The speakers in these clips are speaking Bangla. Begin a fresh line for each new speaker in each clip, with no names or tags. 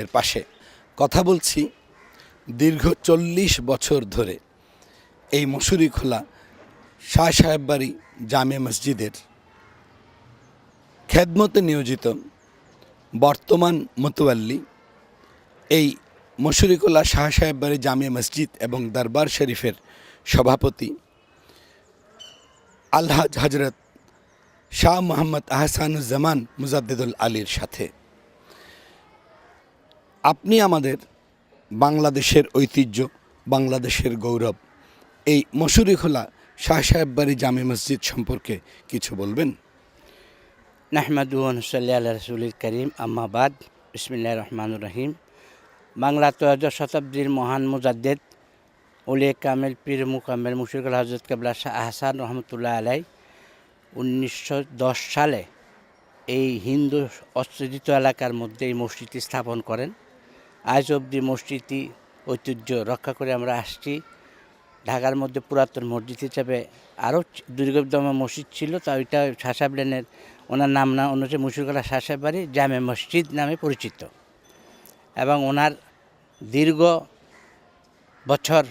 এর পাশে কথা বলছি দীর্ঘ 40 বছর ধরে এই মুশুরিখোলা শাহ সাহেব বাড়ি জামে মসজিদের খেদমতে নিয়োজিত বর্তমান মুতওয়াল্লি এই মুশুরিখোলা শাহ সাহেব বাড়ি জামে মসজিদ এবং দরবার শরীফের সভাপতি আলহাজ হজরত শাহ মোহাম্মদ আহসানুজ্জামান মুজাদ্দিদুল আলীর সাথে আপনি আমাদের বাংলাদেশের ঐতিহ্য, বাংলাদেশের গৌরব এই মুশুরিখোলা শাহ সাহেব বাড়ি জামে মসজিদ সম্পর্কে কিছু বলবেন?
নাহমাদুহু ওয়া নুসাল্লি আলা রাসূলিল কারীম, আম্মা বাদ। বিসমিল্লাহির রহমানির রহিম। বাংলা ত্রয়োদশ শতাব্দীর মহান মুজাদ্দিদ ওলিয়ে কামেল পীর মুকাম্মেল মুশরিকুল হযরত কেবলা শাহ আহসান রহমতুল্লাহ আলাই 1910 সালে এই হিন্দু অস্ত্রোচিত এলাকার মধ্যে এই মসজিদটি স্থাপন করেন। আজ অবধি মসজিদটি ঐতিহ্য রক্ষা করে আমরা আসছি। ঢাকার মধ্যে পুরাতন মসজিদ হিসাবে আরও দীর্ঘতম মসজিদ ছিল, তা ওইটা শাহ সাহেব লেনের ওনার নাম না অনুযায়ী মুশুরিখোলা শাহ সাহেব বাড়ি জামে মসজিদ নামে পরিচিত। এবং ওনার দীর্ঘ বছর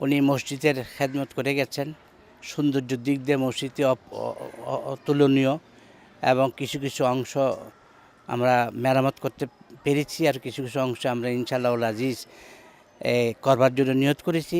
উনি মসজিদের খেদমত করে গেছেন। সৌন্দর্য দিক দিয়ে মসজিদটি অতুলনীয় এবং কিছু কিছু অংশ আমরা মেরামত করতে পেরেছি, আর কিছু কিছু অংশ আমরা ইনশাআল্লাহ আজিজ করবার জন্য নিয়ত করেছি।